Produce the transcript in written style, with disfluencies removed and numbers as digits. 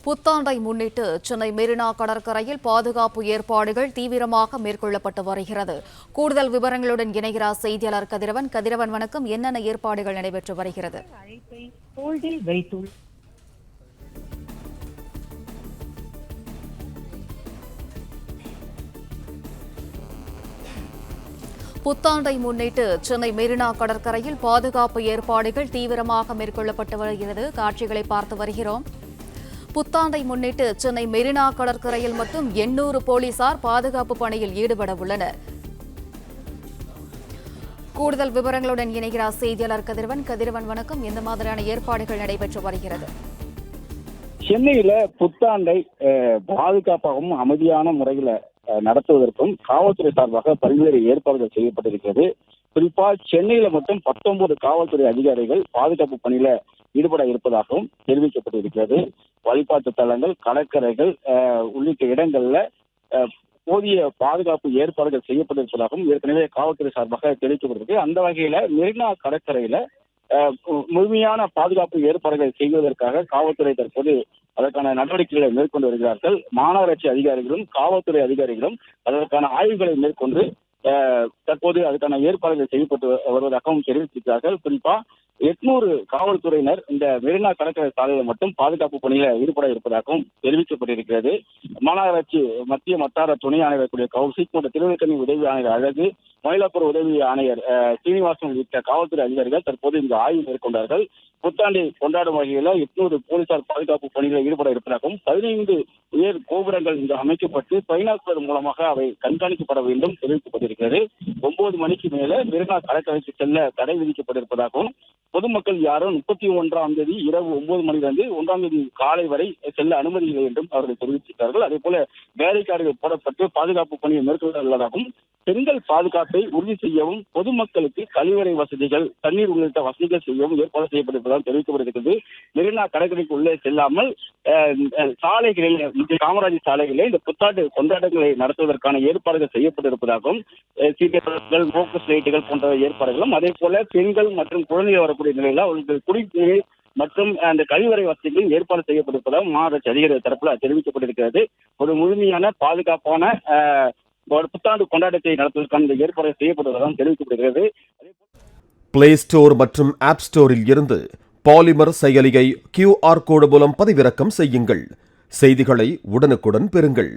புத்தாண்டை முன்னிட்டு சென்னை மெரினா கடற்கரையில் பாதுகாப்பு ஏற்பாடுகள் தீவிரமாக மேற்கொள்ளப்பட்டு வருகிறது. கூடுதல் விவரங்களுடன் இணைகிறார் செய்தியாளர் கதிரவன். கதிரவன், வணக்கம். என்னென்ன ஏற்பாடுகள் நடைபெற்று வருகிறது? புத்தாண்டை முன்னிட்டு சென்னை மெரினா கடற்கரையில் பாதுகாப்பு ஏற்பாடுகள் தீவிரமாக மேற்கொள்ளப்பட்டு வருகிறது. காட்சிகளை பார்த்து வருகிறோம். புத்தாண்டை முன்னிட்டு சென்னை மெரினா கடற்கரையில் மட்டும் 800 போலீசார் பாதுகாப்பு பணியில் ஈடுபட உள்ளனர். கூடுதல் விவரங்களுடன் இணைகிறார் செய்தியாளர் கதிரவன். கதிரவன், வணக்கம். எந்த மாதிரியான ஏற்பாடுகள் நடைபெற்று வருகிறது? சென்னையில புத்தாண்டை பாதுகாப்பாகவும் அமைதியான முறையில நடத்துவதற்கும் காவல்துறை சார்பாக பல்வேறு ஏற்பாடுகள் செய்யப்பட்டிருக்கிறது. குறிப்பா சென்னையில மட்டும் 19 காவல்துறை அதிகாரிகள் பாதுகாப்பு பணியில ஈடுபட இருப்பதாகவும் தெரிவிக்கப்பட்டிருக்கிறது. வழிபாட்டு தலங்கள், கடற்கரைகள் உள்ளிட்ட இடங்கள்ல போதிய பாதுகாப்பு ஏற்பாடுகள் செய்யப்பட்டிருப்பதாகவும் ஏற்கனவே காவல்துறை சார்பாக தெரிவிக்கப்பட்டிருக்கு. அந்த வகையில மெரினா கடற்கரையில முழுமையான பாதுகாப்பு ஏற்பாடுகள் செய்வதற்காக காவல்துறை தற்போது அதற்கான நடவடிக்கைகளை மேற்கொண்டு வருகிறார்கள். மாநகராட்சி அதிகாரிகளும் காவல்துறை அதிகாரிகளும் அதற்கான ஆய்வுகளை மேற்கொண்டு தற்போது அதுக்கான ஏற்பாடுகள் செய்யப்பட்டு வருவதாகவும் தெரிவித்திருக்கிறார்கள். குறிப்பா 800 காவல்துறையினர் இந்த மெரினா கடற்கரை சாலையில மட்டும் பாதுகாப்பு பணியில ஈடுபட இருப்பதாகவும் தெரிவிக்கப்பட்டிருக்கிறது. மாநகராட்சி மத்திய வட்டார துணை ஆணையர் கூடிய கௌசிக் மற்றும் திருவள்ளக்கணி உதவி ஆணையர் அழகு, மயிலாப்பூர் உதவி ஆணையர் சீனிவாசன் உள்ளிட்ட காவல்துறை அதிகாரிகள் தற்போது இந்த ஆய்வு மேற்கொண்டார்கள். புத்தாண்டை கொண்டாடும் வகையில 800 போலீசார் பாதுகாப்பு பணிகளில் ஈடுபட இருப்பதாகவும் 15 உயர் கோபுரங்கள் இங்கு அமைக்கப்பட்டு பைனாக்குலர் மூலமாக அவை கண்காணிக்கப்பட வேண்டும் தெரிவிக்கப்பட்டிருக்கிறது. 9 மணிக்கு மேல மெரினா கடற்கரைக்கு செல்ல தடை விதிக்கப்பட்டிருப்பதாகவும் பொதுமக்கள் யாரும் 31ஆம் தேதி இரவு 9 மணிலிருந்து 1ஆம் தேதி காலை வரை செல்ல அனுமதி இல்லை என்றும் அவர்கள் தெரிவித்திருக்கிறார்கள். அதே போல பேரிகார்டுகள் போடப்பட்டு பாதுகாப்பு பணியை மேற்கொள்ள உள்ளதாகவும் பெண்கள் பாதுகாப்பை உறுதி செய்யவும் பொதுமக்களுக்கு கழிவறை வசதிகள், தண்ணீர் உள்ளிட்ட வசதிகள் செய்யவும் ஏற்பாடு செய்யப்பட்டிருப்பதாக தெரிவிக்கப்பட்டிருக்கிறது. மெரினா கடற்கரைக்கு உள்ளே செல்லாமல் சாலைகளில், காமராஜர் சாலைகளில் இந்த புத்தாண்டு கொண்டாட்டங்களை நடத்துவதற்கான ஏற்பாடுகள் செய்யப்பட்டிருப்பதாகவும் சீக்கிரங்கள், போக்கஸ் லைட்டுகள் போன்ற ஏற்பாடுகளும், அதே போல பெண்கள் மற்றும் குழந்தைகள் வரக்கூடிய நிலையில் அவர்களுக்கு குடிநீர் மற்றும் அந்த கழிவறை வசதிகளும் ஏற்பாடு செய்யப்பட்டிருப்பதாக மாநகராட்சி அதிகாரி தரப்புல தெரிவிக்கப்பட்டிருக்கிறது. ஒரு முழுமையான பாதுகாப்பான புத்தாண்டு கொண்டாட்டத்தை நடத்துவதற்கான ஏற்பாடு செய்யப்படுவதாக தெரிவிக்கப்படுகிறது. பிளே ஸ்டோர் மற்றும் ஆப் ஸ்டோரில் இருந்து பாலிமர் செயலியை QR கோடு மூலம் பதிவிறக்கம் செய்யுங்கள். செய்திகளை உடனுக்குடன் பெறுங்கள்.